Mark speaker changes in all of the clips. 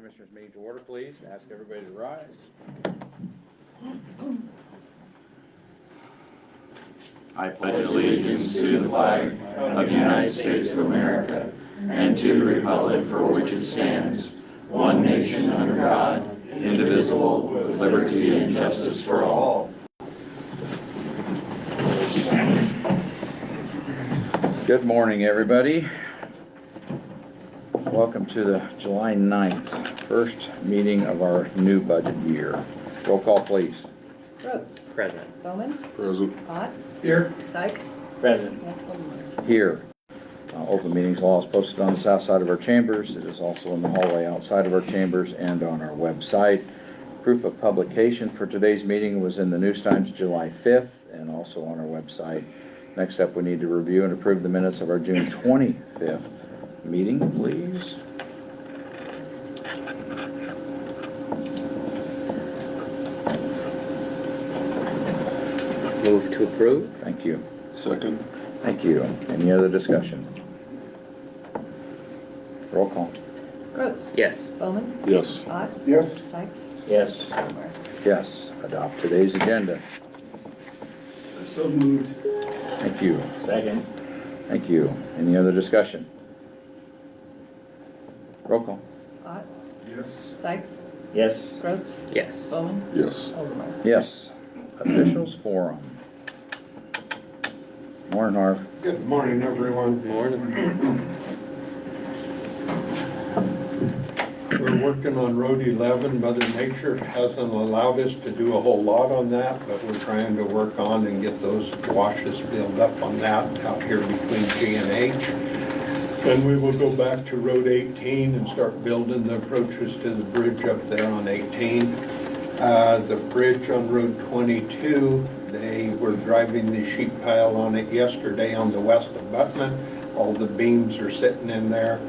Speaker 1: Commissioners meeting to order, please. Ask everybody to rise. I
Speaker 2: pledge allegiance to the flag of the United States of America and to the republic for which it stands, one nation under God, indivisible, with liberty and justice for all.
Speaker 1: Good morning, everybody. Welcome to the July 9th, first meeting of our new budget year. Roll call, please.
Speaker 3: Rhodes.
Speaker 4: Present.
Speaker 3: Bowman.
Speaker 5: Present.
Speaker 3: Ott.
Speaker 5: Here.
Speaker 3: Sykes.
Speaker 4: Present.
Speaker 3: And Overmyer.
Speaker 1: Here. Open meetings law is posted on the south side of our chambers. It is also in the hallway outside of our chambers and on our website. Proof of publication for today's meeting was in the News Times July 5th and also on our website. Next up, we need to review and approve the minutes of our June 25th meeting, please.
Speaker 4: Move to approve.
Speaker 1: Thank you.
Speaker 5: Second.
Speaker 1: Thank you. Any other discussion? Roll call.
Speaker 3: Rhodes.
Speaker 4: Yes.
Speaker 3: Bowman.
Speaker 5: Yes.
Speaker 3: Ott.
Speaker 5: Yes.
Speaker 3: Sykes.
Speaker 4: Yes.
Speaker 3: Overmyer.
Speaker 1: Yes. Adopt today's agenda.
Speaker 5: So moved.
Speaker 1: Thank you.
Speaker 4: Second.
Speaker 1: Thank you. Any other discussion? Roll call.
Speaker 3: Ott.
Speaker 5: Yes.
Speaker 3: Sykes.
Speaker 4: Yes.
Speaker 3: Rhodes.
Speaker 4: Yes.
Speaker 3: Bowman.
Speaker 5: Yes.
Speaker 3: Overmyer.
Speaker 1: Yes. Officials forum. Morning, Harv.
Speaker 6: Good morning, everyone.
Speaker 4: Morning.
Speaker 6: We're working on Road 11. Mother Nature hasn't allowed us to do a whole lot on that, but we're trying to work on and get those washes filled up on that out here between G and H. Then we will go back to Road 18 and start building the approaches to the bridge up there on 18. The bridge on Road 22, they were driving the sheet pile on it yesterday on the west abutment. All the beams are sitting in there.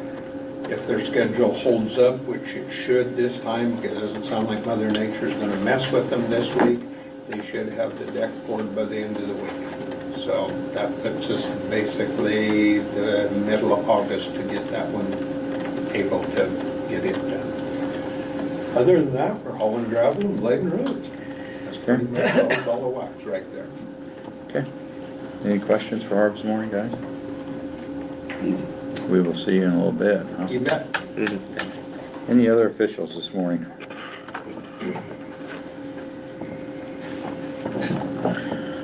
Speaker 6: If their schedule holds up, which it should this time, because it doesn't sound like Mother Nature's gonna mess with them this week, they should have the deck poured by the end of the week. So that puts us basically the middle of August to get that one able to get it done. Other than that, we're hauling gravel and blading roads. That's pretty much all the ball of wax right there.
Speaker 1: Okay. Any questions for Harv this morning, guys? We will see you in a little bit. Huh?
Speaker 6: You bet.
Speaker 4: Thanks.
Speaker 1: Any other officials this morning?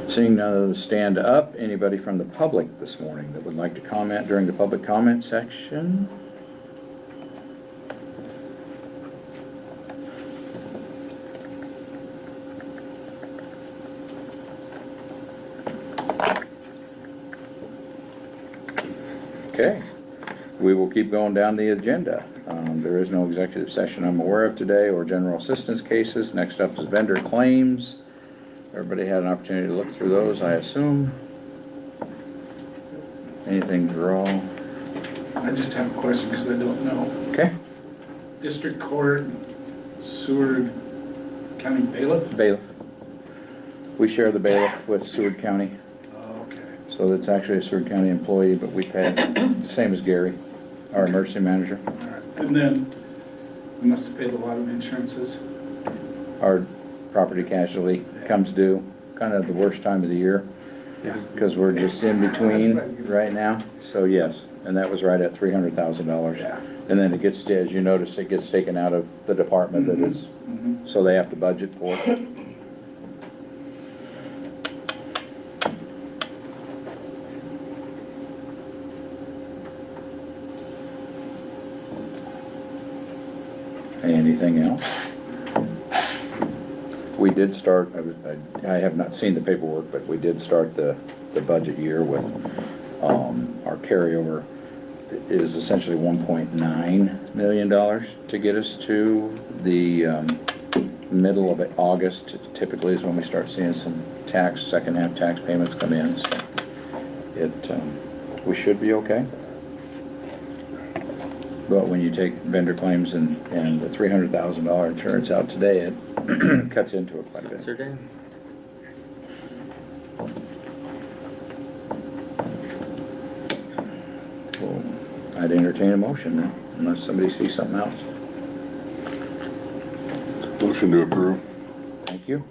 Speaker 1: Seeing none of the stand up, anybody from the public this morning that would like to comment during the public comment section? Okay, we will keep going down the agenda. There is no executive session I'm aware of today or general assistance cases. Next up is vendor claims. Everybody had an opportunity to look through those, I assume. Anything for all?
Speaker 5: I just have a question because I don't know.
Speaker 1: Okay,
Speaker 5: District Court, Seward County Bailiff?
Speaker 1: bailiff. We share the bailiff with Seward County,
Speaker 5: Oh, okay.
Speaker 1: so it's actually a Seward County employee, but we pay the same as Gary, our emergency manager.
Speaker 5: All right. And then we must have paid a lot of insurances.
Speaker 1: Our property casualty comes due, kind of the worst time of the year,
Speaker 5: Yeah.
Speaker 1: because we're just in between
Speaker 5: That's what I was gonna
Speaker 1: right
Speaker 5: say.
Speaker 1: now. So yes, and that was right at $300,000.
Speaker 5: Yeah.
Speaker 1: And then it gets, as you notice, it gets taken out of the department that is,
Speaker 5: Mhm.
Speaker 1: so they have to budget for it. Anything else? We did start, I have not seen the paperwork, but we did start the budget year with, our carryover is essentially $1.9 million to get us to the, middle of August. Typically is when we start seeing some second half tax payments come in, so we should be okay. But when you take vendor claims and the $300,000 insurance out today, it cuts into it quite a
Speaker 4: Sits
Speaker 1: bit.
Speaker 4: her down.
Speaker 1: Well, I'd entertain a motion now, unless somebody sees something else.
Speaker 7: Motion to approve.
Speaker 1: Thank you.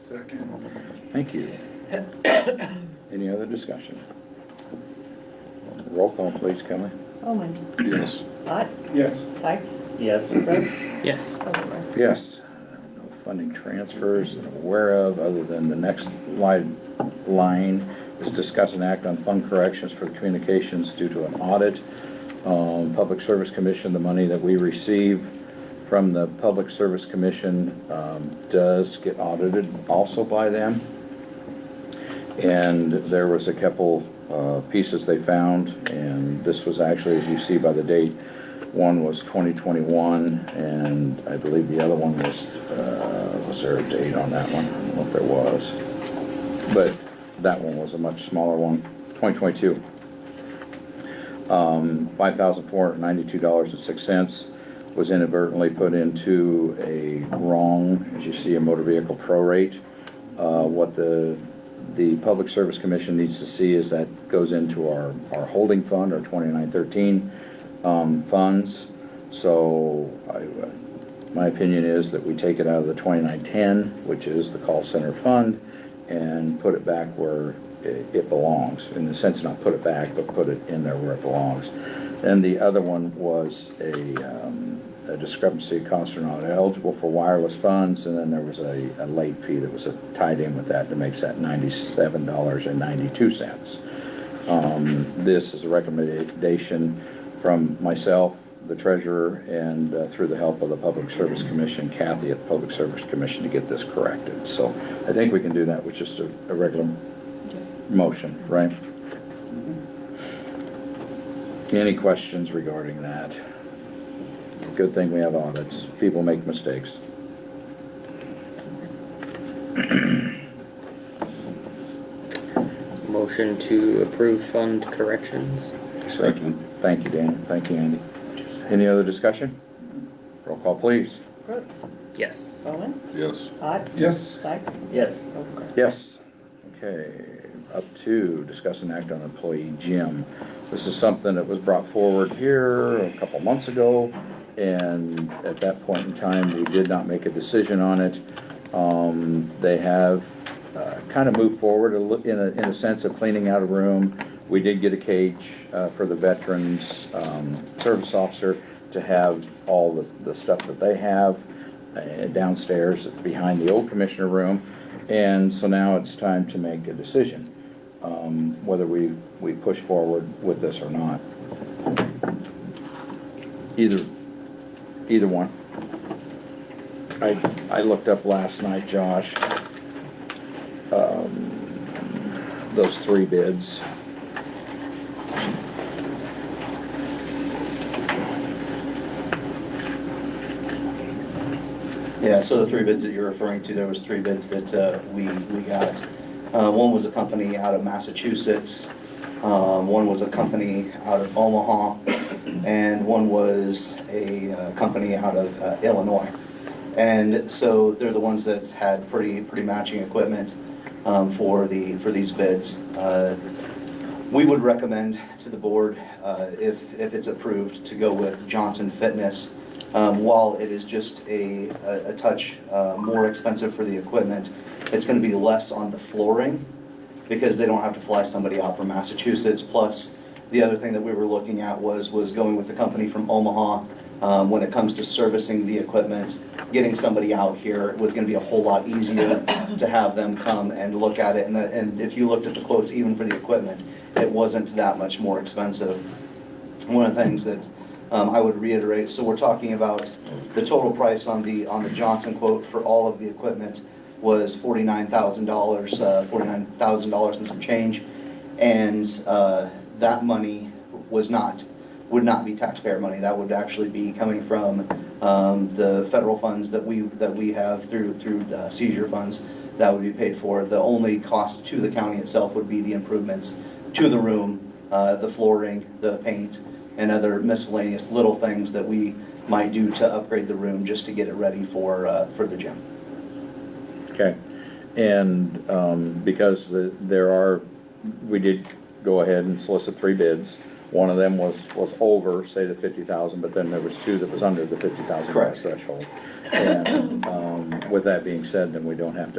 Speaker 5: Second.
Speaker 1: Thank you. Any other discussion? Roll call, please, Kelly.
Speaker 3: Bowman.
Speaker 7: Yes.
Speaker 3: Lot.
Speaker 5: Yes.
Speaker 3: Sykes.
Speaker 4: Yes.
Speaker 3: Rhodes.
Speaker 4: Yes.
Speaker 3: Overbaugh.
Speaker 1: Yes. No funding transfers that I'm aware of, other than the next line is discuss and act on fund corrections for communications due to an audit. Public Service Commission, the money that we receive from the Public Service Commission does get audited also by them. And there was a couple pieces they found, and this was actually, as you see by the date, one was 2021, and I believe the other one was there a date on that one? I don't know if there was. But that one was a much smaller one, 2022. $5,492.06 was inadvertently put into a wrong, as you see, a motor vehicle prorate. What the Public Service Commission needs to see is that goes into our holding fund, our 2913 funds. So my opinion is that we take it out of the 2910, which is the call center fund, and put it back where it belongs. In the sense, not put it back, but put it in there where it belongs. And the other one was a discrepancy, costs are not eligible for wireless funds, and then there was a late fee that was tied in with that makes that $97.92. This is a recommendation from myself, the treasurer, and through the help of the Public Service Commission, Kathy at the Public Service Commission, to get this corrected. So I think we can do that with just a regular motion, right? Any questions regarding that? Good thing we have audits. People make mistakes.
Speaker 4: Motion to approve fund corrections.
Speaker 1: Thank you, Dan. Thank you, Andy. Any other discussion? Roll call, please.
Speaker 3: Rhodes.
Speaker 4: Yes.
Speaker 3: Bowman.
Speaker 7: Yes.
Speaker 3: Lot.
Speaker 5: Yes.
Speaker 3: Sykes.
Speaker 4: Yes.
Speaker 3: Overbaugh.
Speaker 1: Yes. Okay, up to discuss and act on employee gym. This is something that was brought forward here a couple months ago, and at that point in time, we did not make a decision on it. They have kind of moved forward in a sense of cleaning out a room. We did get a cage for the veterans service officer to have all the stuff that they have downstairs behind the old commissioner room. And so now it's time to make a decision, whether we push forward with this or not. Either one. I looked up last night, Josh, those three bids.
Speaker 8: Yeah, so the three bids that you're referring to, there was three bids that we got. One was a company out of Massachusetts, one was a company out of Omaha, and one was a company out of Illinois. And so they're the ones that had pretty matching equipment for these bids. We would recommend to the board, if it's approved, to go with Johnson Fitness. While it is just a touch more expensive for the equipment, it's going to be less on the flooring because they don't have to fly somebody out from Massachusetts. Plus, the other thing that we were looking at was going with the company from Omaha. When it comes to servicing the equipment, getting somebody out here was going to be a whole lot easier to have them come and look at it. And if you looked at the quotes, even for the equipment, it wasn't that much more expensive. One of the things that I would reiterate, so we're talking about the total price on the Johnson quote for all of the equipment was $49,000, $49,000 and some change, and that money would not be taxpayer money. That would actually be coming from the federal funds that we have through seizure funds that would be paid for. The only cost to the county itself would be the improvements to the room, the flooring, the paint, and other miscellaneous little things that we might do to upgrade the room just to get it ready for the gym.
Speaker 1: Okay, and because we did go ahead and solicit three bids. one of them was over, say the 50,000, but then there was two that was under the 50,000
Speaker 8: Correct.
Speaker 1: threshold. And, with that being said, then we don't have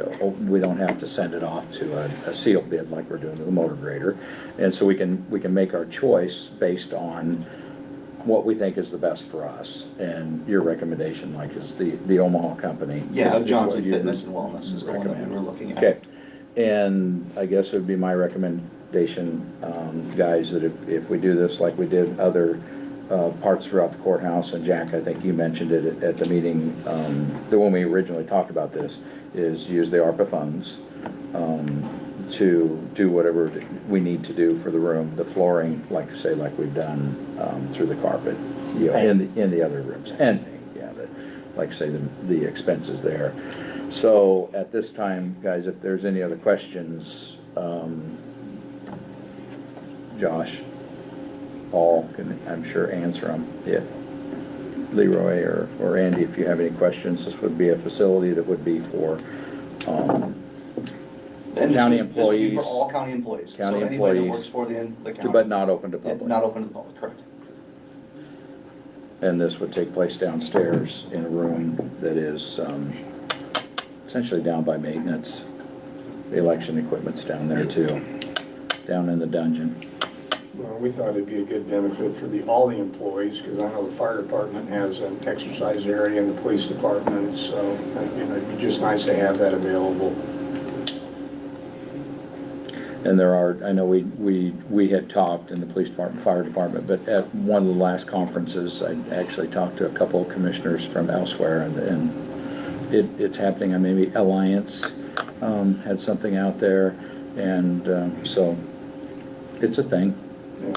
Speaker 1: to send it off to a sealed bid like we're doing to the motor grader. And so we can make our choice based on what we think is the best for us. And your recommendation, like, is the Omaha company.
Speaker 8: Yeah,
Speaker 1: is
Speaker 8: Johnson
Speaker 1: what you
Speaker 8: Fitness and Wellness is the one that we
Speaker 1: recommend.
Speaker 8: were looking at.
Speaker 1: Okay, and I guess it would be my recommendation, guys, that if we do this like we did other parts throughout the courthouse, and Jack, I think you mentioned it at the meeting, the when we originally talked about this, is use the ARPA funds to do whatever we need to do for the room, the flooring, like we've done through the carpet, you know, in the other rooms, and yeah, like I say, the expenses there. So at this time, guys, if there's any other questions, Josh, Paul can, I'm sure, answer them. If Leroy or Andy, if you have any questions, this would be a facility that would be for
Speaker 8: And this
Speaker 1: county
Speaker 8: would- this would be
Speaker 1: employees.
Speaker 8: For all county employees.
Speaker 1: County
Speaker 8: So anybody that
Speaker 1: employees,
Speaker 8: works for the county.
Speaker 1: but not open to
Speaker 8: Yeah,
Speaker 1: public.
Speaker 8: not open to the public, correct.
Speaker 1: And this would take place downstairs in a room that is essentially down by maintenance. The election equipment's down there too, down in the dungeon.
Speaker 6: Well, we thought it'd be a good benefit for all the employees, because I know the fire department has an exercise area and the police department, so, you know, it'd be just nice to have that available.
Speaker 1: And there are, I know we had talked in the police department, fire department, but at one of the last conferences, I actually talked to a couple of commissioners from elsewhere, and it's happening. And maybe Alliance had something out there, and so it's a thing.
Speaker 6: Yeah.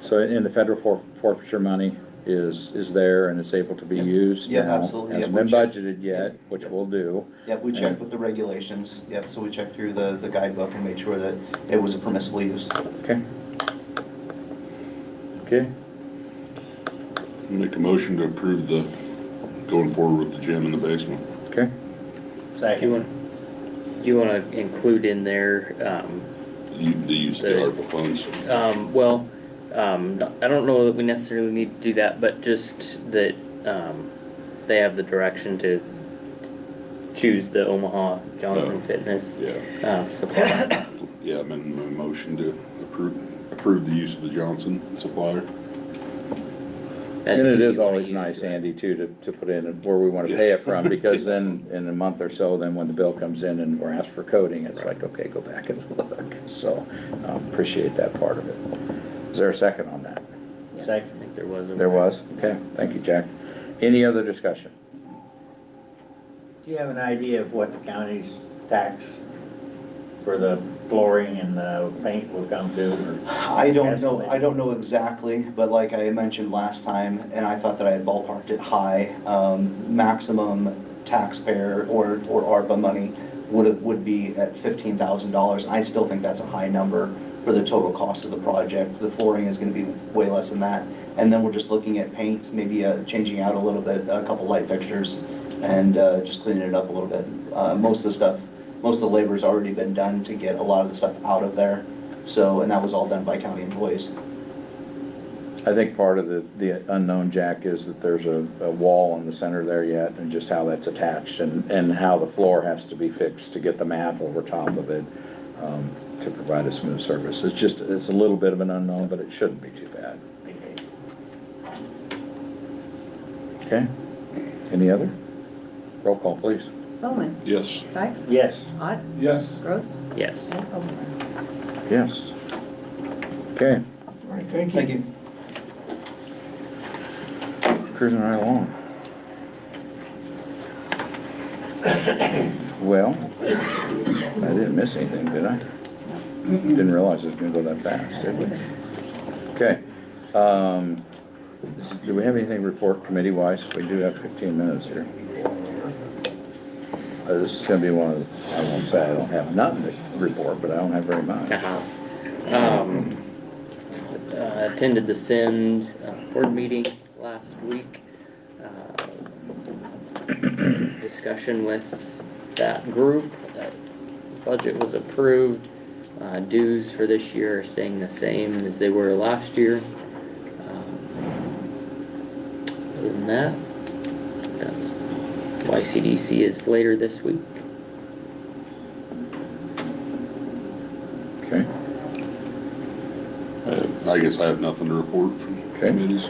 Speaker 1: So, and the federal forfeiture money is there, and it's able to be used
Speaker 8: Yeah,
Speaker 1: now.
Speaker 8: absolutely.
Speaker 1: Hasn't
Speaker 8: Yeah,
Speaker 1: been
Speaker 8: we checked.
Speaker 1: budgeted yet, which we'll do.
Speaker 8: Yep, we checked with the regulations, yep, so we checked through the guidebook and made sure that it was a permissible use.
Speaker 1: Okay. Okay.
Speaker 2: Make a motion to approve going forward with the gym in the basement.
Speaker 1: Okay.
Speaker 4: Do you wanna include in there,
Speaker 2: The use of the ARPA funds.
Speaker 4: I don't know that we necessarily need to do that, but just that, they have the direction to choose the Omaha Johnson
Speaker 2: Oh.
Speaker 4: Fitness,
Speaker 2: Yeah,
Speaker 4: supply.
Speaker 2: yeah, amend my motion to approve the use of the Johnson supplier.
Speaker 1: And it
Speaker 4: That
Speaker 1: is
Speaker 4: you wanna
Speaker 1: always
Speaker 4: use,
Speaker 1: nice,
Speaker 4: right?
Speaker 1: Andy, too, to put in where we want to pay it from, because then in a month or so, then when the bill comes in and we're asked for coding, it's like, okay, go back and look. So, appreciate that part of it. Is there a second on that?
Speaker 4: I think there was.
Speaker 1: There was? Okay, thank you, Jack. Any other discussion?
Speaker 7: Do you have an idea of what the county's tax for the flooring and the paint will come to? Or
Speaker 8: I don't know exactly, but like I mentioned last time, and I thought that I had ballparked it high, maximum taxpayer or ARPA money would be at $15,000. I still think that's a high number for the total cost of the project. The flooring is gonna be way less than that. And then we're just looking at paint, maybe changing out a little bit, a couple light fixtures, and just cleaning it up a little bit. Most of the labor's already been done to get a lot of the stuff out of there. So, and that was all done by county employees.
Speaker 1: I think part of the unknown, Jack, is that there's a wall in the center there yet, and just how that's attached, and how the floor has to be fixed to get the mat over top of it, to provide a smooth surface. It's a little bit of an unknown, but it shouldn't be too bad. Okay? Any other? Roll call, please.
Speaker 3: Bowman.
Speaker 2: Yes.
Speaker 3: Sykes.
Speaker 7: Yes.
Speaker 3: Ott.
Speaker 5: Yes.
Speaker 3: Gross.
Speaker 4: Yes.
Speaker 3: And Overbaugh.
Speaker 1: Yes. Okay,
Speaker 6: All right, thank you.
Speaker 8: Thank you.
Speaker 1: cruising right along. Well, I didn't miss anything, did I? Didn't realize it was gonna go that fast, did we? Okay. Do we have anything to report committee-wise? We do have 15 minutes here. This is gonna be one of, I won't say I don't have nothing to report, but I don't have very much.
Speaker 4: Attended the SEND board meeting last week. Discussion with that group. Budget was approved. Dues for this year are staying the same as they were last year. Other than that, that's YCDC is later this week.
Speaker 1: Okay,
Speaker 9: I guess I have nothing to report from
Speaker 1: Okay.
Speaker 9: committees.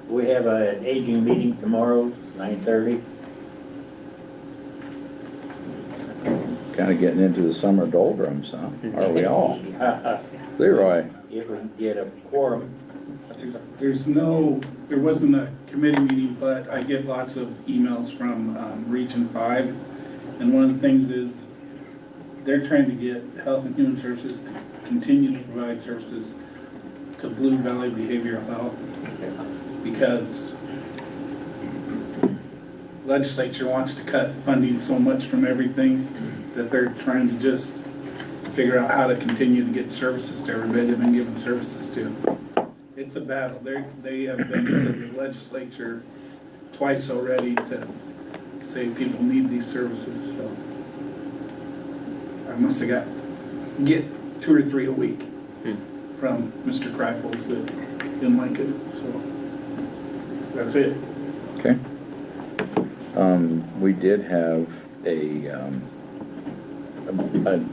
Speaker 7: We have an aging meeting tomorrow, 9:30.
Speaker 1: kinda getting into the summer doldrums, huh? Are we all? Leroy?
Speaker 7: If we can get a quorum.
Speaker 5: There wasn't a committee meeting, but I get lots of emails from Region 5. And one of the things is, they're trying to get Health and Human Services to continue to provide services to Blue Valley Behavioral Health. Because legislature wants to cut funding so much from everything that they're trying to just figure out how to continue to get services to everybody they've been giving services to. It's a battle. They have been to the legislature twice already to say people need these services, so. I must have get 2 or 3 a week from Mr. Kreifels in Lincoln, so. That's it.
Speaker 1: Okay. We did have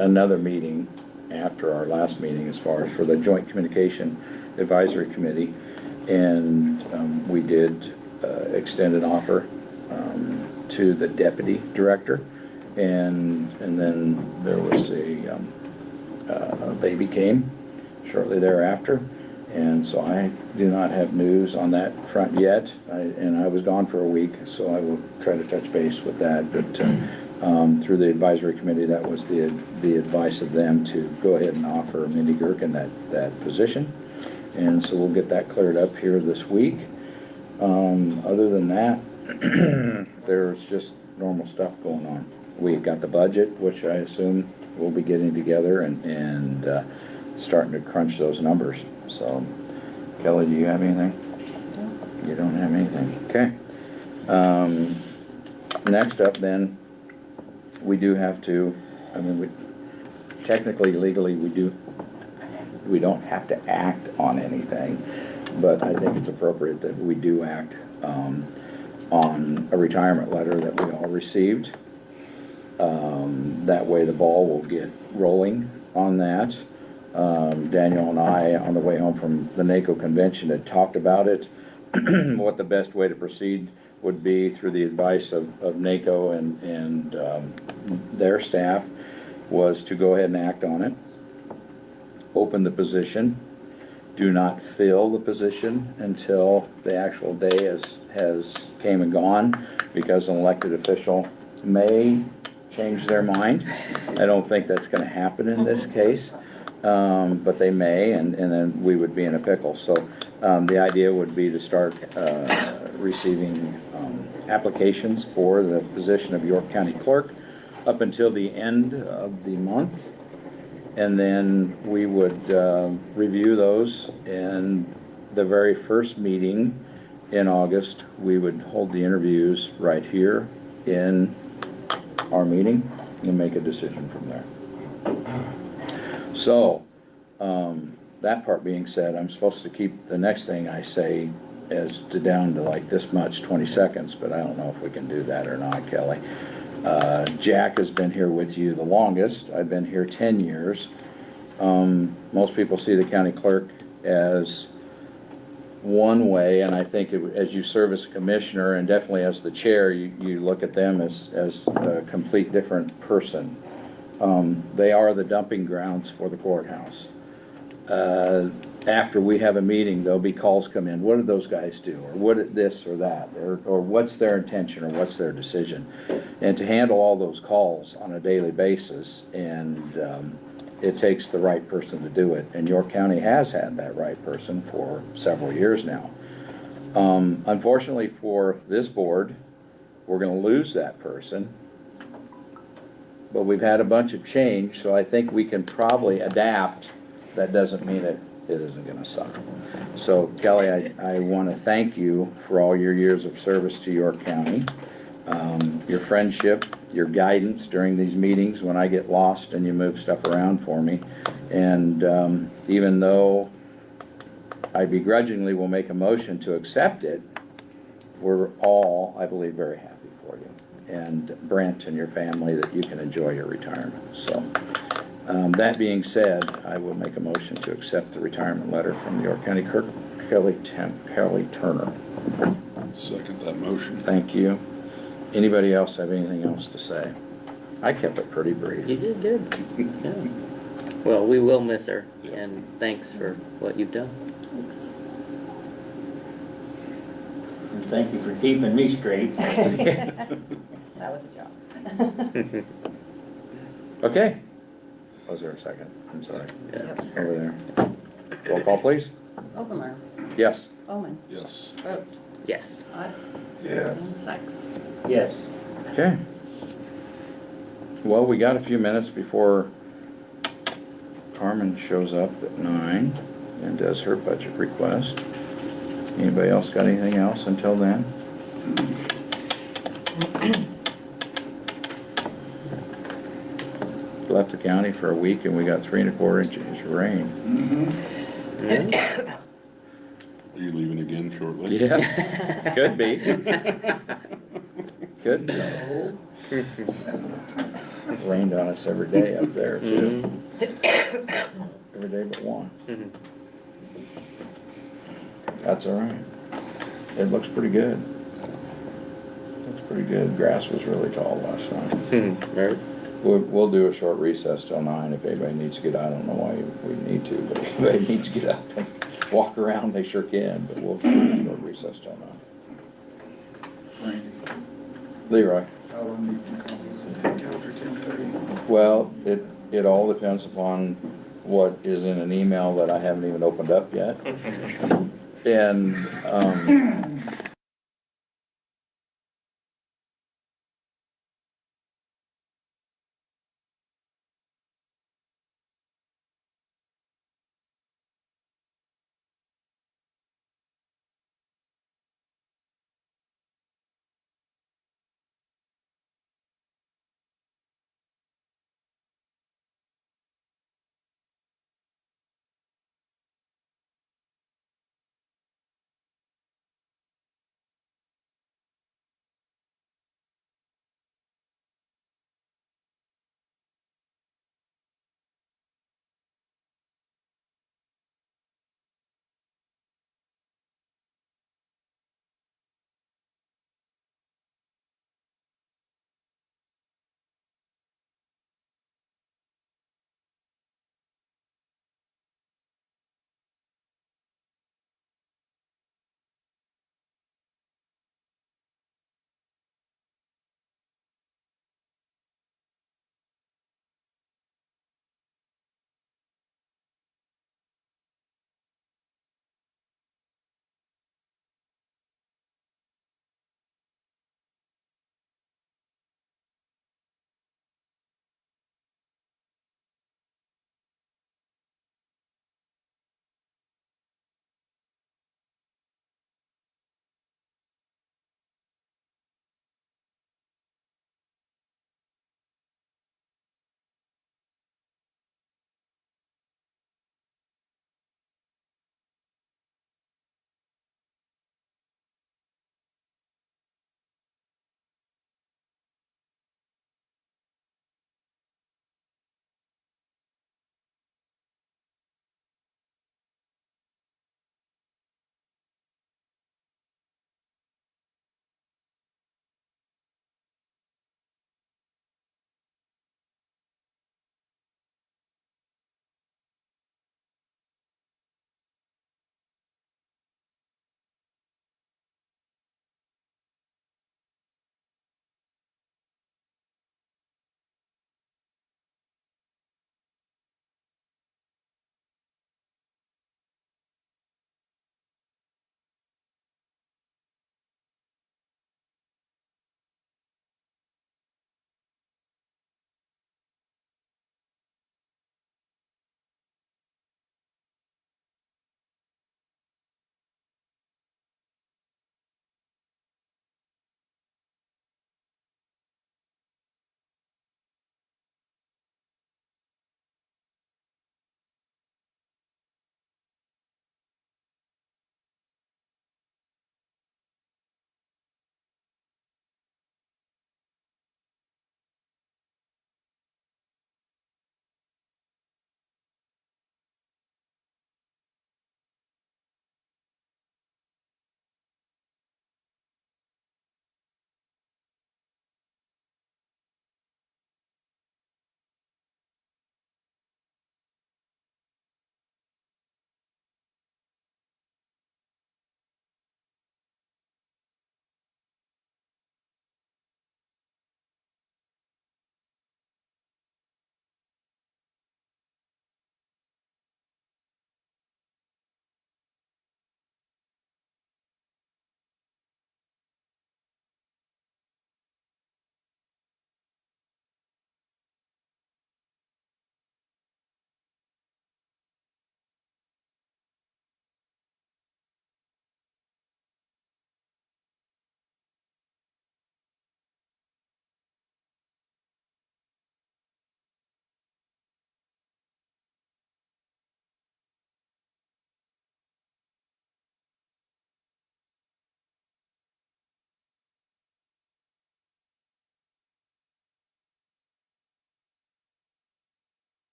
Speaker 1: another meeting after our last meeting as far as for the Joint Communication Advisory Committee, and we did extend an offer to the deputy director, and then there was a baby came shortly thereafter. And so I do not have news on that front yet, and I was gone for a week, so I will try to touch base with that. But through the advisory committee, that was the advice of them to go ahead and offer Mindy Gherkin that position. And so we'll get that cleared up here this week. Other than that, there's just normal stuff going on. We've got the budget, which I assume we'll be getting together and starting to crunch those numbers. So, Kelly, do you have anything? You don't have anything. Okay. Next up then, we do have to, technically, legally, we don't have to act on anything, but I think it's appropriate that we do act on a retirement letter that we all received. That way the ball will get rolling on that. Daniel and I, on the way home from the NACO convention, had talked about it, what the best way to proceed would be through the advice of NACO and their staff was to go ahead and act on it, open the position, do not fill the position until the actual day has came and gone, because an elected official may change their mind. I don't think that's going to happen in this case. But they may, and then we would be in a pickle. So the idea would be to start receiving applications for the position of York County Clerk up until the end of the month. And then we would review those, and the very first meeting in August, we would hold the interviews right here in our meeting and make a decision from there. So, that part being said, I'm supposed to keep the next thing I say as to down to like this much, 20 seconds, but I don't know if we can do that or not, Kelly. Jack has been here with you the longest. I've been here 10 years. Most people see the county clerk as one way, and I think as you serve as a commissioner and definitely as the chair, you look at them as a complete different person. They are the dumping grounds for the courthouse. After we have a meeting, there'll be calls come in. What did those guys do? Or what this or that? Or what's their intention or what's their decision? And to handle all those calls on a daily basis, and it takes the right person to do it. And York County has had that right person for several years now. Unfortunately for this board, we're going to lose that person. But we've had a bunch of change, so I think we can probably adapt. That doesn't mean it isn't going to suck. So, Kelly, I want to thank you for all your years of service to York County. your friendship, your guidance during these meetings when I get lost and you move stuff around for me. And even though I begrudgingly will make a motion to accept it, we're all, I believe, very happy for you. And Brent and your family, that you can enjoy your retirement. So, that being said, I will make a motion to accept the retirement letter from the York County Clerk, Kelly Turner.
Speaker 9: Second that motion.
Speaker 1: Thank you. Anybody else have anything else to say? I kept it pretty brief.
Speaker 4: You did good. Yeah. Well, we will miss her,
Speaker 9: Yeah.
Speaker 4: and thanks for what you've done.
Speaker 3: Thanks.
Speaker 7: And thank you for keeping me straight.
Speaker 3: That was a job.
Speaker 1: Okay. Was there a second? I'm sorry.
Speaker 4: Yeah.
Speaker 1: Over there. Roll call, please.
Speaker 3: Overmeyer.
Speaker 1: Yes.
Speaker 3: Bowman.
Speaker 9: Yes.
Speaker 3: Rhodes.
Speaker 4: Yes.
Speaker 3: Todd.
Speaker 5: Yes.
Speaker 3: And Sykes.
Speaker 7: Yes.
Speaker 1: Okay. Well, we got a few minutes before Carmen shows up at 9 and does her budget request. Anybody else got anything else until then? Left the county for a week and we got 3 1/4 inches of rain.
Speaker 4: Yeah.
Speaker 9: Are you leaving again shortly?
Speaker 1: Yeah, could be. Could be. Rained on us every day up there too. Every day but one.
Speaker 4: Mhm.
Speaker 1: That's all right. It looks pretty good. Looks pretty good. Grass was really tall last night.
Speaker 4: Mhm. Right.
Speaker 1: We'll do a short recess till 9 if anybody needs to get out. I don't know why we need to, but if anybody needs to get out and walk around, they sure can, but we'll do a short recess till 9.
Speaker 5: Randy,
Speaker 1: Leroy?
Speaker 5: how long do you think copies will take after 10:30?
Speaker 1: Well, it all depends upon what is in an email that I haven't even opened up yet. And,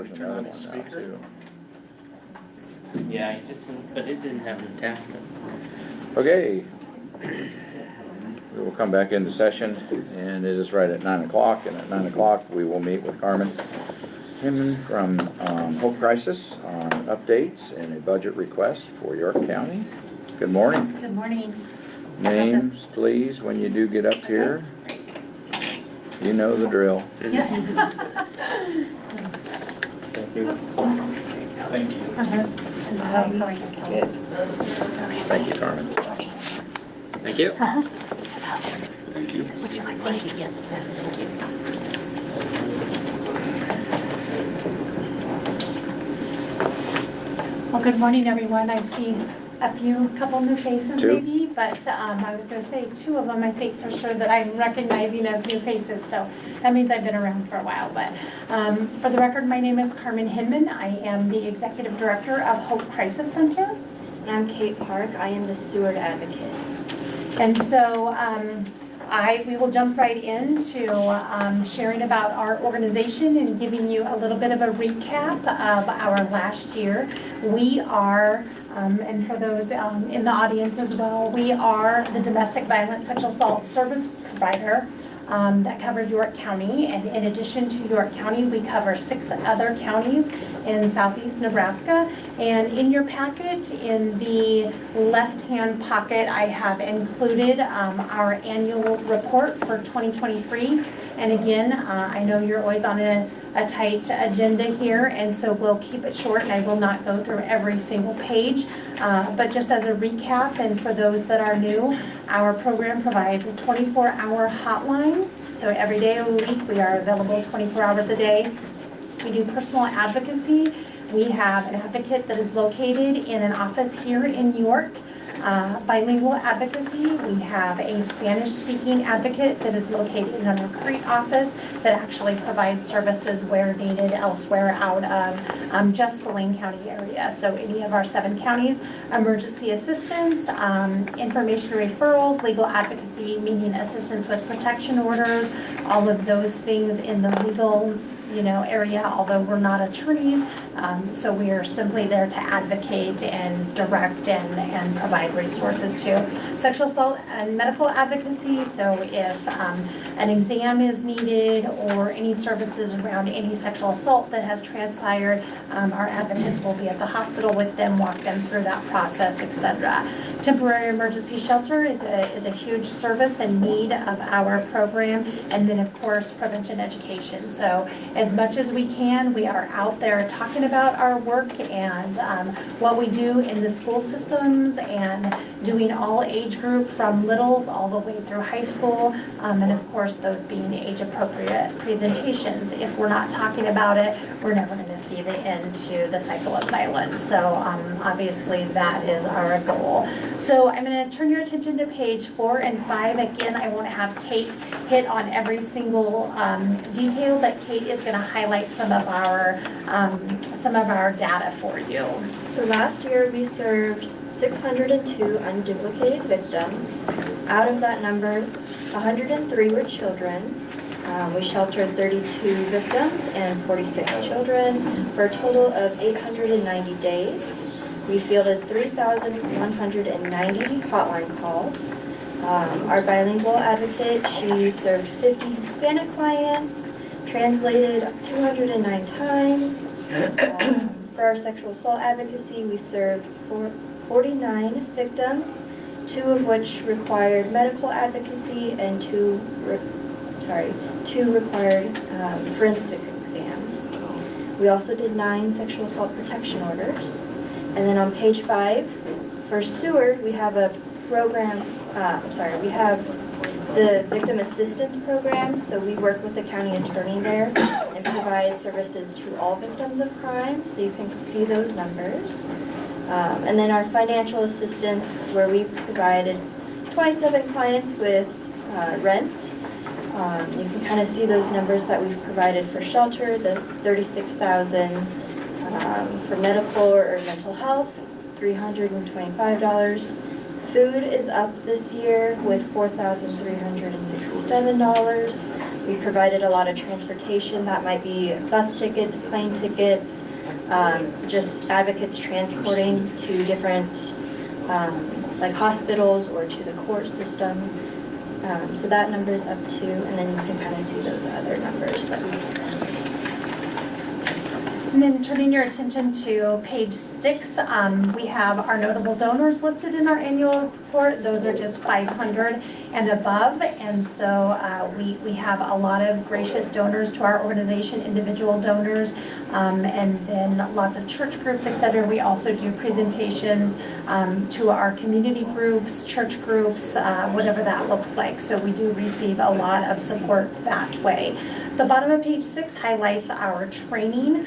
Speaker 1: there's
Speaker 5: Turn
Speaker 1: another
Speaker 5: on
Speaker 1: one
Speaker 5: the
Speaker 1: now
Speaker 5: speaker.
Speaker 1: too.
Speaker 4: Yeah, but it didn't have an attachment.
Speaker 1: Okay. We will come back into session, and it is right at 9 o'clock, and at 9 o'clock, we will meet with Carmen Hinman from Hope Crisis on updates and a budget request for York County. Good morning.
Speaker 10: Good morning.
Speaker 1: Names, please, when you do get up here. You know the drill.
Speaker 4: Thank you.
Speaker 5: Thank you.
Speaker 1: Thank you, Carmen.
Speaker 4: Thank you.
Speaker 9: Thank you.
Speaker 10: Would you like, thank you, yes, yes, thank you. Well, good morning, everyone. I see a couple new faces
Speaker 1: Two.
Speaker 10: maybe, but I was gonna say 2 of them, I think for sure that I'm recognizing as new faces, so that means I've been around for a while. But for the record, my name is Carmen Hinman. I am the Executive Director of Hope Crisis Center.
Speaker 11: And I'm Kate Park. I am the Steward Advocate.
Speaker 10: And so we will jump right into sharing about our organization and giving you a little bit of a recap of our last year. We are, and for those in the audience as well, we are the domestic violence sexual assault service provider that covers York County. And in addition to York County, we cover 6 other counties in southeast Nebraska. And in your packet, in the left-hand pocket, I have included our annual report for 2023. And again, I know you're always on a tight agenda here, and so we'll keep it short, and I will not go through every single page. But just as a recap, and for those that are new, our program provides a 24-hour hotline. So every day of the week, we are available 24 hours a day. We do personal advocacy. We have an advocate that is located in an office here in York. Bilingual advocacy. We have a Spanish-speaking advocate that is located in a Crete office that actually provides services where needed elsewhere out of just the Lane County area. So any of our 7 counties, emergency assistance, information referrals, legal advocacy, meaning assistance with protection orders, all of those things in the legal area, although we're not attorneys. So we are simply there to advocate and direct and provide resources to sexual assault and medical advocacy. So if an exam is needed or any services around any sexual assault that has transpired, our advocates will be at the hospital with them, walk them through that process, etc. Temporary emergency shelter is a huge service and need of our program. And then, of course, prevention education. So as much as we can, we are out there talking about our work and what we do in the school systems and doing all age group from littles all the way through high school. And of course, those being age appropriate presentations. If we're not talking about it, we're never going to see the end to the cycle of violence. So obviously that is our goal. So I'm going to turn your attention to page 4 and 5. Again, I won't have Kate hit on every single detail, but Kate is going to highlight some of our data for you.
Speaker 11: So last year we served 602 unduplicated victims. Out of that number, 103 were children. We sheltered 32 victims and 46 children for a total of 890 days. We fielded 3,190 hotline calls. Our bilingual advocate, she served 50 Hispanic clients, translated 209 times. For our sexual assault advocacy, we served 49 victims, 2 of which required medical advocacy and 2 required forensic exams. We also did 9 sexual assault protection orders. And then on page 5, for Seward, we have a program, we have the victim assistance program. So we work with the county attorney there and provide services to all victims of crime. So you can see those numbers. And then our financial assistance, where we provided 27 clients with rent. You can kind of see those numbers that we've provided for shelter, the $36,000 for medical or mental health, $325, Food is up this year with $4,367. We provided a lot of transportation. That might be bus tickets, plane tickets, just advocates transporting to different like hospitals or to the court system. So that number's up too, and then you can kind of see those other numbers that we spent.
Speaker 10: And then turning your attention to page 6, we have our notable donors listed in our annual report. Those are just 500 and above, and so we have a lot of gracious donors to our organization, individual donors, and then lots of church groups, etc. We also do presentations to our community groups, church groups, whatever that looks like. So we do receive a lot of support that way. The bottom of page 6 highlights our training.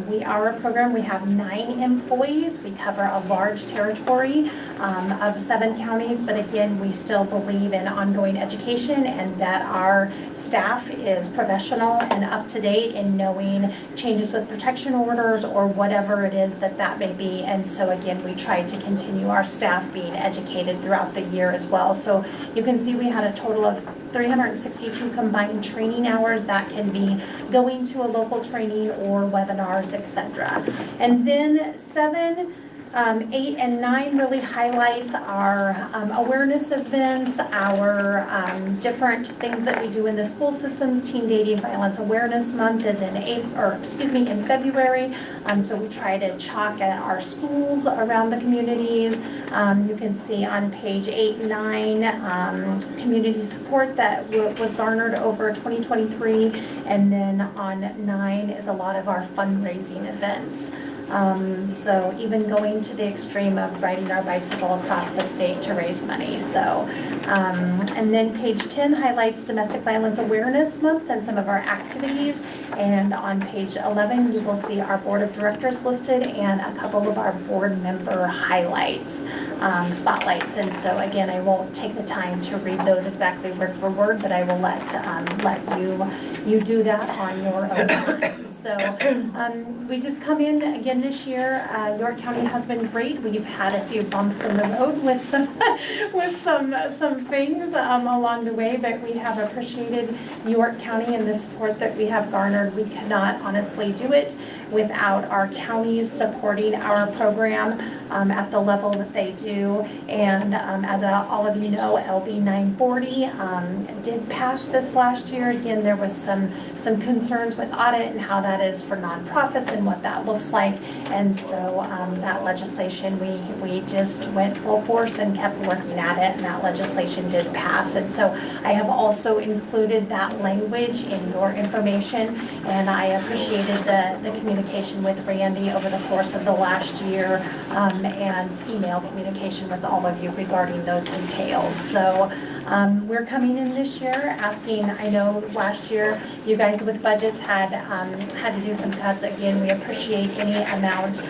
Speaker 10: We are a program, we have 9 employees. We cover a large territory of 7 counties, but again, we still believe in ongoing education and that our staff is professional and up to date in knowing changes with protection orders or whatever it is that may be. And so again, we try to continue our staff being educated throughout the year as well. So you can see we had a total of 362 combined training hours that can be going to a local training or webinars, etc. And then 7, 8, and 9 really highlights our awareness events, our different things that we do in the school systems. Teen Dating Violence Awareness Month is in February. So we try to chalk at our schools around the communities. You can see on page 8 and 9 community support that was garnered over 2023, and then on 9 is a lot of our fundraising events. So even going to the extreme of riding our bicycle across the state to raise money. So, and then page 10 highlights Domestic Violence Awareness Month and some of our activities. And on page 11, you will see our board of directors listed and a couple of our board member highlights, spotlights. And so again, I won't take the time to read those exactly word for word, but I will let you do that on your own time. So we just come in again this year. York County has been great. We've had a few bumps in the road with some things along the way, but we have appreciated York County and the support that we have garnered. We cannot honestly do it without our counties supporting our program at the level that they do. And as all of you know, LB 940 did pass this last year. Again, there was some concerns with audit and how that is for nonprofits and what that looks like. And so that legislation, we just went full force and kept working at it, and that legislation did pass. And so I have also included that language in your information, and I appreciated the communication with Randy over the course of the last year, and email communication with all of you regarding those details. So we're coming in this year asking, I know last year you guys with budgets had to do some cuts. Again, we appreciate any amount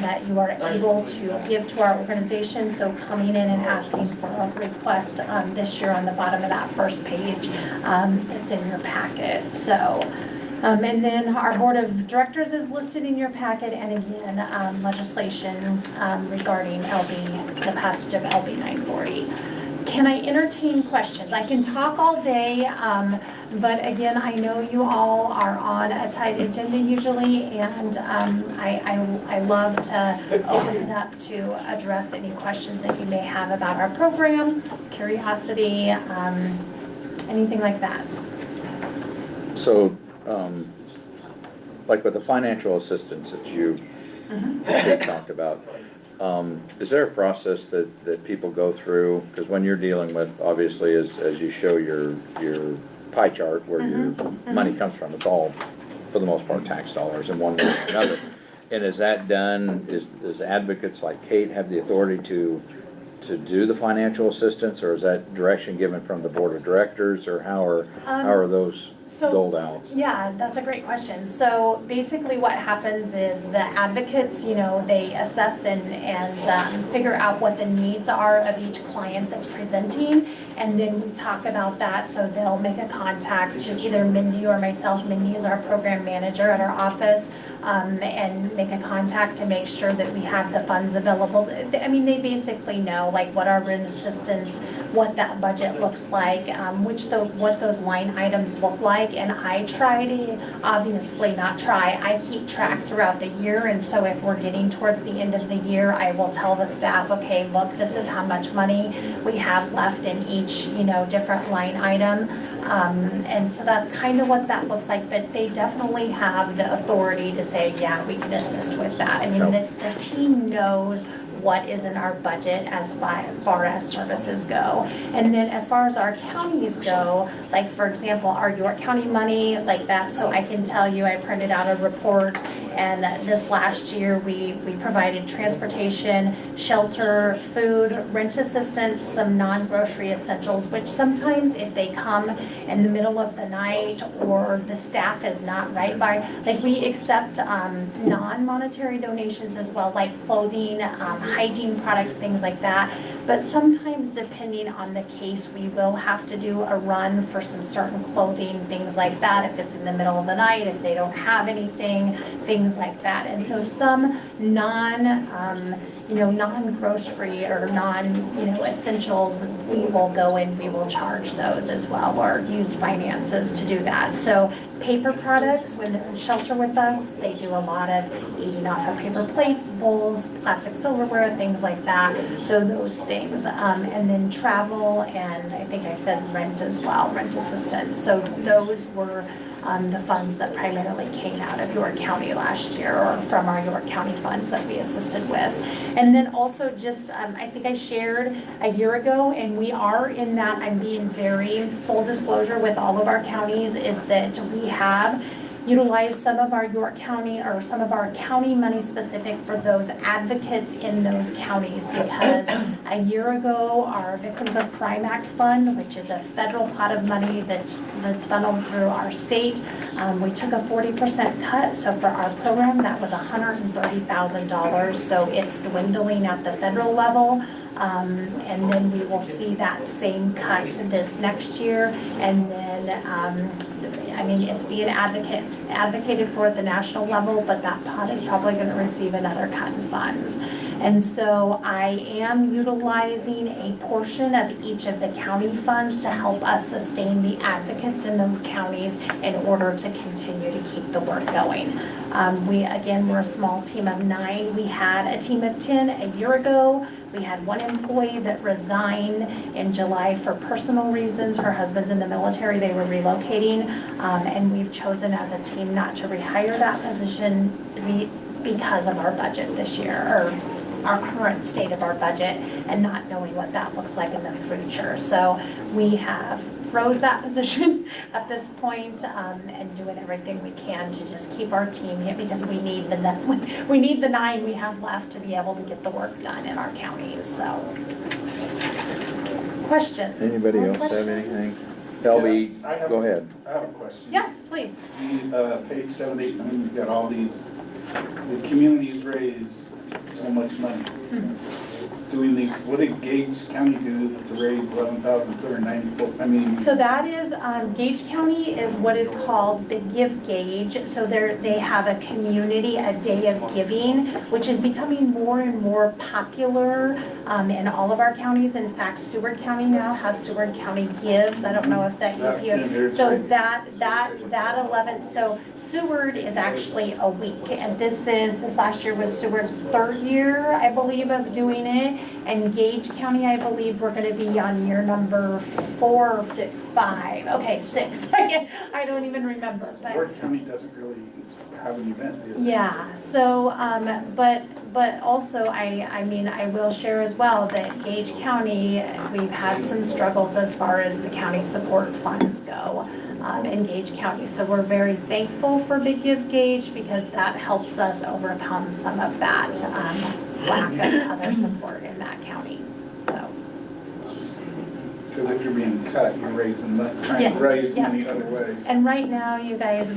Speaker 10: that you are able to give to our organization. So coming in and asking for a request this year on the bottom of that first page, it's in your packet. So. And then our board of directors is listed in your packet, and again, legislation regarding the passage of LB 940. Can I entertain questions? I can talk all day, but again, I know you all are on a tight agenda usually, and I love to open it up to address any questions that you may have about our program, curiosity, anything like that.
Speaker 1: So, like with the financial assistance that you talked about, is there a process that people go through? Because when you're dealing with, obviously, as you show your pie chart where your money comes from, it's all, for the most part, tax dollars in one way or another. And is that done, does advocates like Kate have the authority to do the financial assistance, or is that direction given from the board of directors, or how are those doled out?
Speaker 10: Yeah, that's a great question. So basically what happens is the advocates, they assess and figure out what the needs are of each client that's presenting, and then we talk about that. So they'll make a contact to either Mindy or myself. Mindy is our program manager at our office, and make a contact to make sure that we have the funds available. I mean, they basically know like what our rent assistance, what that budget looks like, what those line items look like. And I try to, obviously not try, I keep track throughout the year. And so if we're getting towards the end of the year, I will tell the staff, okay, look, this is how much money we have left in each, different line item. And so that's kind of what that looks like, but they definitely have the authority to say, yeah, we can assist with that. I mean, the team knows what is in our budget as far as services go. And then as far as our counties go, like for example, our York County money, like that, so I can tell you, I printed out a report, and this last year we provided transportation, shelter, food, rent assistance, some non-grocery essentials, which sometimes if they come in the middle of the night or the staff is not right by, like we accept non-monetary donations as well, like clothing, hygiene products, things like that. But sometimes depending on the case, we will have to do a run for some certain clothing, things like that, if it's in the middle of the night, if they don't have anything, things like that. And so some non-grocery or essentials, we will go and we will charge those as well, or use finances to do that. So paper products, when they're in shelter with us, they do a lot of eating off of paper plates, bowls, plastic silverware, things like that. So those things. And then travel, and I think I said rent as well, rent assistance. So those were the funds that primarily came out of York County last year, or from our York County funds that we assisted with. And then also just, I think I shared a year ago, and we are in that, I'm being very full disclosure with all of our counties, is that we have utilized some of our York County or some of our county money specific for those advocates in those counties, because a year ago our Victims of Crime Act Fund, which is a federal pot of money that's funneled through our state, we took a 40% cut. So for our program that was $130,000. So it's dwindling at the federal level. And then we will see that same cut this next year. And then, it's being advocated for at the national level, but that pot is probably going to receive another cut in funds. And so I am utilizing a portion of each of the county funds to help us sustain the advocates in those counties in order to continue to keep the work going. We're a small team of 9. We had a team of 10 a year ago. We had one employee that resigned in July for personal reasons. Her husband's in the military, they were relocating, and we've chosen as a team not to rehire that position because of our budget this year, or our current state of our budget, and not knowing what that looks like in the future. So we have froze that position at this point, and doing everything we can to just keep our team here, because we need the 9 we have left to be able to get the work done in our counties. So, questions?
Speaker 1: Anybody
Speaker 10: More
Speaker 1: else have
Speaker 10: questions?
Speaker 1: anything? LB,
Speaker 5: Yeah, I have-
Speaker 1: go ahead.
Speaker 5: I have a question.
Speaker 10: Yes, please.
Speaker 5: Page 7, 8, 9, you've got all these, the communities raise so much money. Doing these, what did Gage County do to raise $11,294?
Speaker 10: So that is, Gage County is what is called the Give Gage. So they have a community, a day of giving, which is becoming more and more popular in all of our counties. In fact, Seward County now has Seward County Gives. I don't know if so that 11, so Seward is actually a week. And this last year was Seward's 3rd year, I believe, of doing it. And Gage County, I believe we're going to be on year number 4, 6, 5. Okay, 6. I don't even remember. But
Speaker 5: York County doesn't really have an event, do they?
Speaker 10: yeah. So, but also, I will share as well that Gage County, we've had some struggles as far as the county support funds go. In Gage County. So we're very thankful for Big Give Gage, because that helps us overcome some of that lack of other support in that county. So.
Speaker 5: Because if you're being cut, you're trying to raise money other ways.
Speaker 10: And right now, you guys,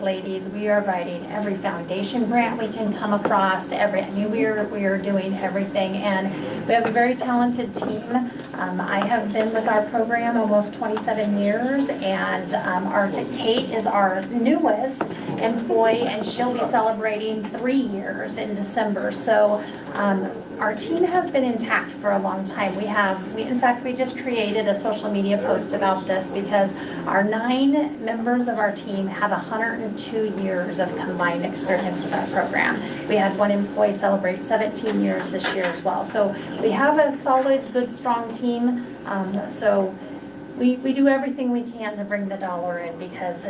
Speaker 10: ladies, we are writing every foundation grant we can come across. We are doing everything, and we have a very talented team. I have been with our program almost 27 years, and Kate is our newest, employee, and she'll be celebrating 3 years in December. So our team has been intact for a long time. In fact, we just created a social media post about this because our 9 members of our team have 102 years of combined experience with our program. We had one employee celebrate 17 years this year as well. So we have a solid, good, strong team. So we do everything we can to bring the dollar in because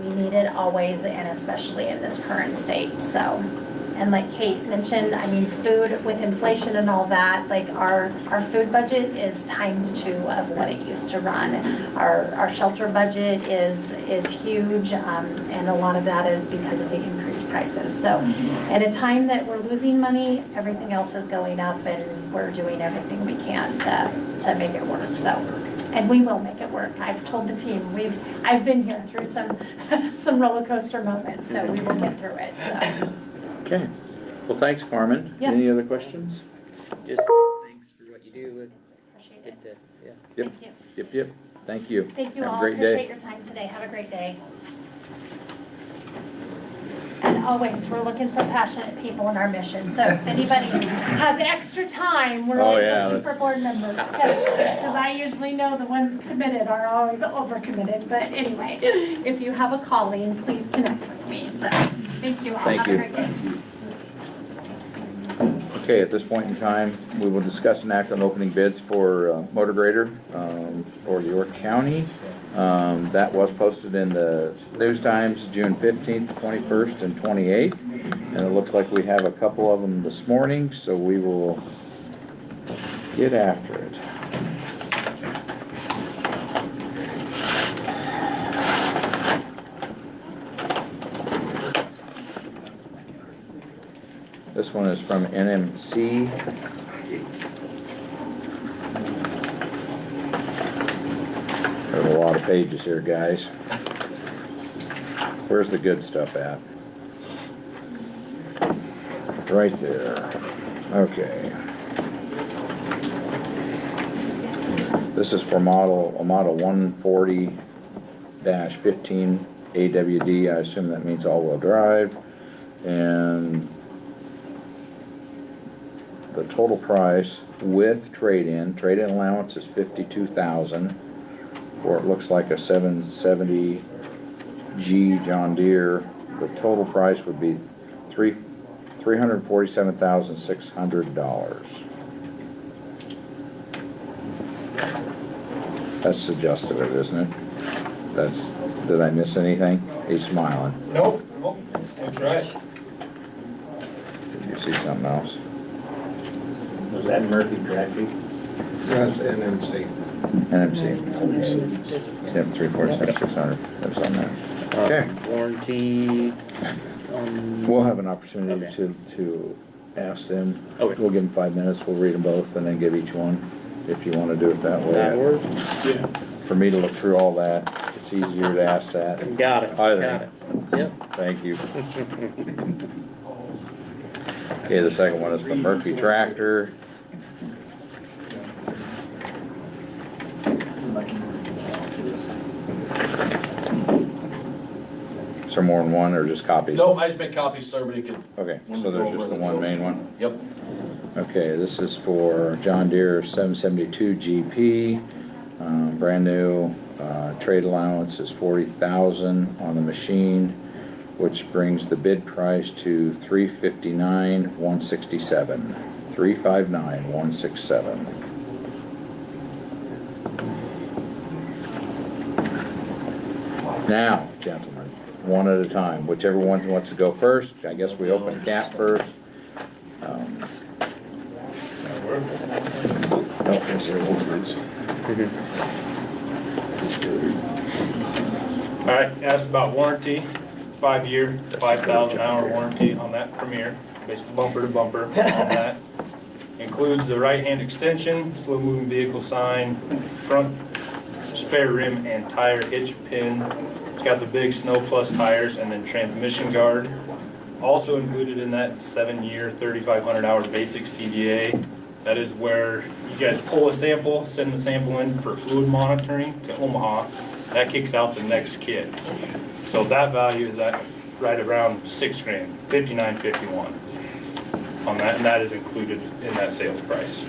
Speaker 10: we need it always, and especially in this current state. So, and like Kate mentioned, I mean, food with inflation and all that, like our food budget is ×2 of what it used to run. Our shelter budget is huge, and a lot of that is because of the increased prices. So at a time that we're losing money, everything else is going up, and we're doing everything we can to make it work. So, and we will make it work. I've told the team, I've been here through some roller coaster moments, so we will get through it. So.
Speaker 1: Okay. Well, thanks, Carmen.
Speaker 10: Yes.
Speaker 1: Any other questions?
Speaker 4: Just thanks for what you do.
Speaker 10: Appreciate
Speaker 4: Good
Speaker 10: it.
Speaker 4: to, yeah.
Speaker 1: Yep.
Speaker 10: Thank you.
Speaker 1: Yep. Thank you.
Speaker 10: Thank you
Speaker 1: Have a
Speaker 10: all.
Speaker 1: great
Speaker 10: Appreciate
Speaker 1: day.
Speaker 10: your time today. Have a great day. And always, we're looking for passionate people in our mission. So if anybody has extra time, we're
Speaker 1: Oh,
Speaker 10: always
Speaker 1: yeah,
Speaker 10: looking for board members. Because I usually know the ones committed are always overcommitted. But anyway, if you have a calling, please connect with me. So thank you all.
Speaker 1: Thank
Speaker 10: Have
Speaker 1: you.
Speaker 10: a great day.
Speaker 1: Okay, at this point in time, we will discuss and act on opening bids for motor grader for York County. That was posted in the News Times, June 15th, 21st, and 28th. And it looks like we have a couple of them this morning, so we will get after it. This one is from NMC. There's a lot of pages here, guys. Where's the good stuff at? Right there. Okay. This is for model 140-15 AWD. I assume that means all-wheel drive. And the total price with trade-in allowance is $52,000, or it looks like a 770G John Deere. The total price would be $347,600. That's suggestive, isn't it? Did I miss anything? He's smiling.
Speaker 5: Nope, that's right.
Speaker 1: Did you see something else?
Speaker 7: Was that Murphy Tractor?
Speaker 6: That's NMC.
Speaker 1: NMC. Yep, 347,600. That's on there. Okay.
Speaker 4: Warranty.
Speaker 1: We'll have an opportunity
Speaker 4: Okay.
Speaker 1: to ask them.
Speaker 4: Okay.
Speaker 1: We'll give them 5 minutes, we'll read them both and then give each one, if you want to do it that way.
Speaker 4: That works.
Speaker 5: Yeah.
Speaker 1: For me to look through all that, it's easier to ask that.
Speaker 4: Got it.
Speaker 1: I
Speaker 4: Got it. Yep.
Speaker 1: Thank you. Okay, the second one is from Murphy Tractor. Is there more than one or just copies?
Speaker 2: Nope, I just make copies so everybody can.
Speaker 1: Okay, so there's just the one main one?
Speaker 2: Yep.
Speaker 1: Okay, this is for John Deere 772 GP, brand new, trade allowance is $40,000 on the machine, which brings the bid price to $359,167. $359,167. Now, gentlemen, one at a time, whichever one wants to go first. I guess we open cap first.
Speaker 12: All right, asked about warranty, 5-year, 5,000 hour warranty on that Premier, basically bumper to bumper on that. Includes the right-hand extension, slow moving vehicle sign, front spare rim and tire hitch pin. It's got the big Snow Plus tires and then transmission guard. Also included in that 7-year, 3,500 hour basic CDA. That is where you guys pull a sample, send the sample in for fluid monitoring to Omaha. That kicks out the next kit. So that value is at right around 6 grand, 59.51 on that, and that is included in that sales price.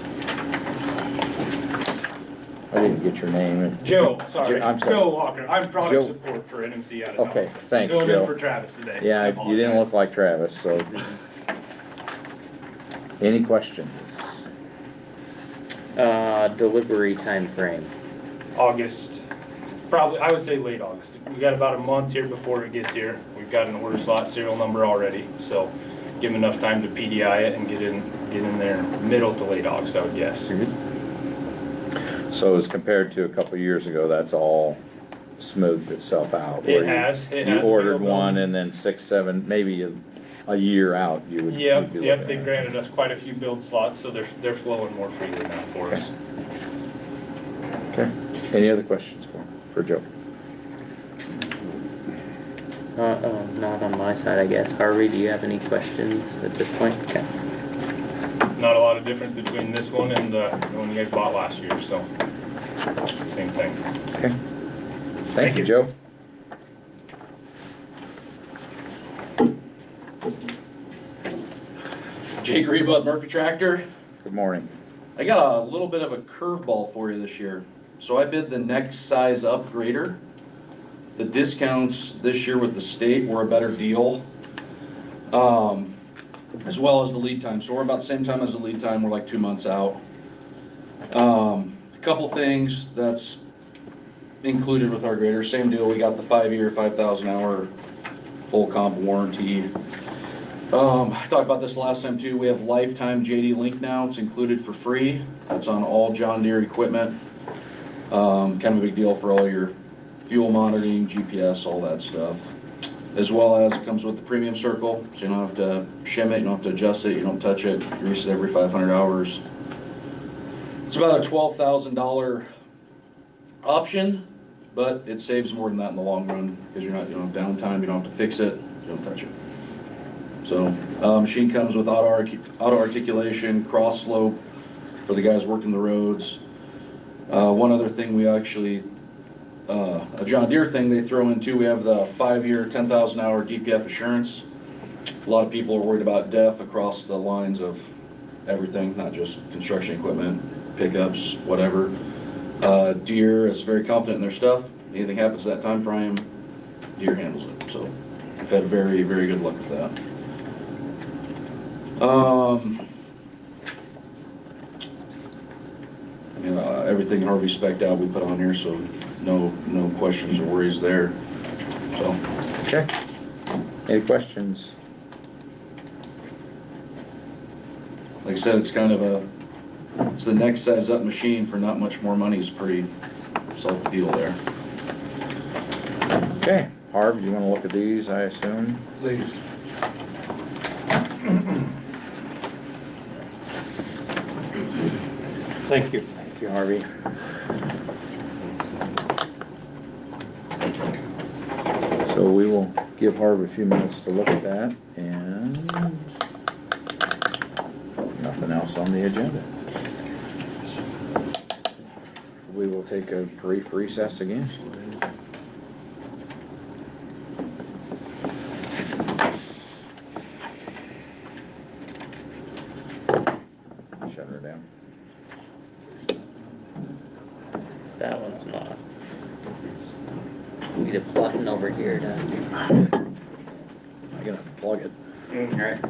Speaker 1: I didn't get your name.
Speaker 12: Joe, sorry,
Speaker 1: I'm sorry.
Speaker 12: Joe Walker, I'm product
Speaker 1: Joe.
Speaker 12: support for NMC out of
Speaker 1: Okay,
Speaker 12: Dallas.
Speaker 1: thanks,
Speaker 12: Going in
Speaker 1: Joe.
Speaker 12: for Travis today. I
Speaker 1: Yeah, you didn't look
Speaker 12: apologize.
Speaker 1: like Travis, so. Any questions?
Speaker 4: Delivery time frame.
Speaker 12: August, probably, I would say late August. We got about a month here before it gets here. We've got an order slot serial number already, so give them enough time to PDI it and get in there middle to late August, I would guess.
Speaker 1: So as compared to a couple of years ago, that's all smoothed itself out.
Speaker 12: It
Speaker 1: where
Speaker 12: has.
Speaker 1: You ordered one and then 6, 7, maybe a year out, you would.
Speaker 12: Yep,
Speaker 1: you'd be
Speaker 12: yep,
Speaker 1: looking
Speaker 12: they
Speaker 1: at.
Speaker 12: granted us quite a few build slots, so they're flowing more freely now for us.
Speaker 1: Okay, any other questions for Joe?
Speaker 4: Not on my side, I guess. Harvey, do you have any questions at this point? Okay.
Speaker 12: Not a lot of difference between this one and the one you guys bought last year, so same thing.
Speaker 1: Okay, thank you, Joe.
Speaker 2: Jake Reba, Murphy Tractor.
Speaker 1: Good morning.
Speaker 2: I got a little bit of a curveball for you this year. So I bid the next size up grader. The discounts this year with the state were a better deal, as well as the lead time. So we're about the same time as the lead time. We're like 2 months out. A couple things that's included with our grader. Same deal. We got the 5-year, 5,000 hour full comp warranty. I talked about this last time too. We have lifetime JD Link now. It's included for free. It's on all John Deere equipment. Kind of a big deal for all your fuel monitoring, GPS, all that stuff. As well as it comes with the premium circle, so you don't have to shim it, you don't have to adjust it, you don't touch it, grease it every 500 hours. It's about a $12,000 option, but it saves more than that in the long run because you don't have downtime, you don't have to fix it, you don't touch it. So, machine comes with auto articulation, cross slope for the guys working the roads. One other thing we actually, a John Deere thing they throw in too, we have the 5-year, 10,000 hour DPF assurance. A lot of people are worried about DEF across the lines of everything, not just construction equipment, pickups, whatever. Deere is very confident in their stuff. Anything happens at that time frame, Deere handles it. So I've had very, very good luck with that. Everything Harvey spec'd out we put on here, so no questions or worries there. So
Speaker 1: Okay, any questions?
Speaker 2: like I said, it's kind of it's the next size up machine for not much more money. Is pretty solid deal there.
Speaker 1: Okay, Harv, you wanna look at these, I assume?
Speaker 6: Please. Thank you.
Speaker 1: Thank you, Harvey. So we will give Harv a few minutes to look at that, and nothing else on the agenda. We will take a brief recess again. Shut her down.
Speaker 4: That one's not. Need a button over here to.
Speaker 1: I gotta plug it.
Speaker 4: Alright.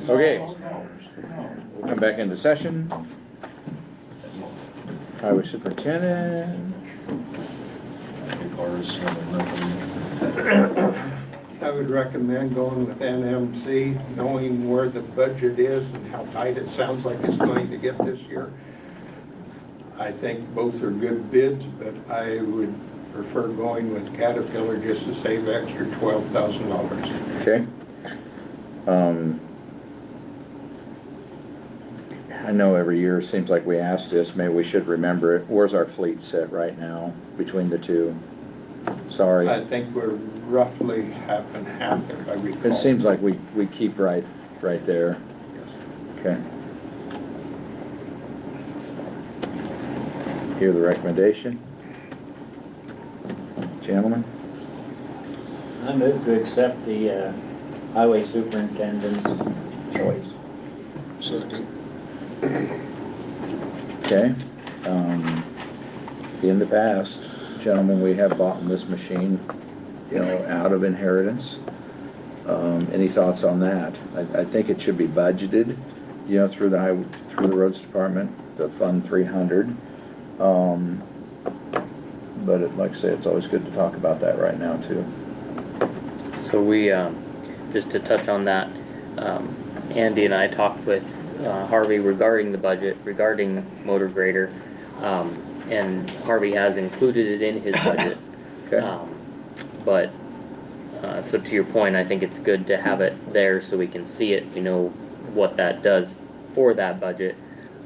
Speaker 1: Okay. We'll come back into session. Highway superintendent.
Speaker 6: I would recommend going with NMC, knowing where the budget is and how tight it sounds like it's going to get this year. I think both are good bids, but I would prefer going with Caterpillar just to save extra $12,000.
Speaker 1: Okay. I know every year it seems like we ask this, maybe we should remember it. Where's our fleet set right now between the two? Sorry.
Speaker 6: I think we're roughly half and half, if I recall.
Speaker 1: It seems like we keep right there. Okay. Hear the recommendation? Gentlemen?
Speaker 7: I move to accept the highway superintendent's choice.
Speaker 9: Second.
Speaker 1: Okay. In the past, gentlemen, we have bought this machine, you know, out of inheritance. Any thoughts on that? I think it should be budgeted, you know, through the roads department, the Fund 300. But like I say, it's always good to talk about that right now too.
Speaker 4: So we, just to touch on that, Andy and I talked with Harvey regarding the budget, regarding motor grader, and Harvey has included it in his budget.
Speaker 1: Okay.
Speaker 4: But, so to your point, I think it's good to have it there so we can see it, we know what that does for that budget.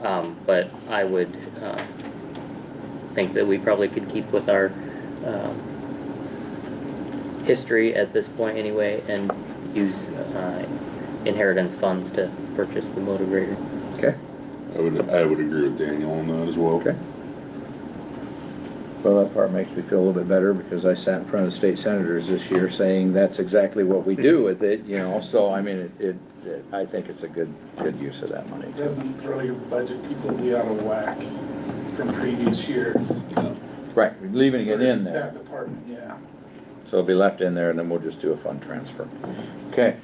Speaker 4: But I would think that we probably could keep with our history at this point anyway, and use inheritance funds to purchase the motor grader.
Speaker 1: Okay.
Speaker 9: I would agree with Daniel on that as well.
Speaker 1: Okay. Well, that part makes me feel a little bit better because I sat in front of the state senators this year saying that's exactly what we do with it, you know, so I mean, I think it's a good use of that money.
Speaker 5: It doesn't throw your budget completely out of whack from previous years.
Speaker 1: Right, leaving it in
Speaker 5: That
Speaker 1: there.
Speaker 5: department, yeah.
Speaker 1: So it'll be left in there and then we'll just do a fund transfer. Okay.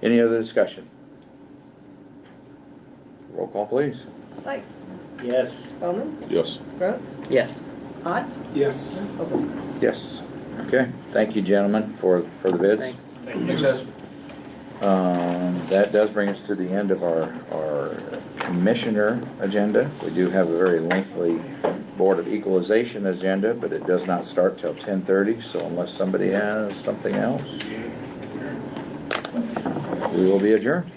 Speaker 1: Any other discussion? Roll call, please.
Speaker 3: Sykes,
Speaker 7: Yes.
Speaker 3: Bowman,
Speaker 9: Yes.
Speaker 3: Rhodes,
Speaker 4: Yes.
Speaker 3: Hot,
Speaker 5: Yes.
Speaker 3: Overbaugh.
Speaker 1: Yes. Okay, thank you, gentlemen, for the bids.
Speaker 4: Thanks.
Speaker 1: That does bring us to the end of our commissioner agenda. We do have a very lengthy Board of Equalization agenda, but it does not start till 10:30, so unless somebody has something else, we will be adjourned.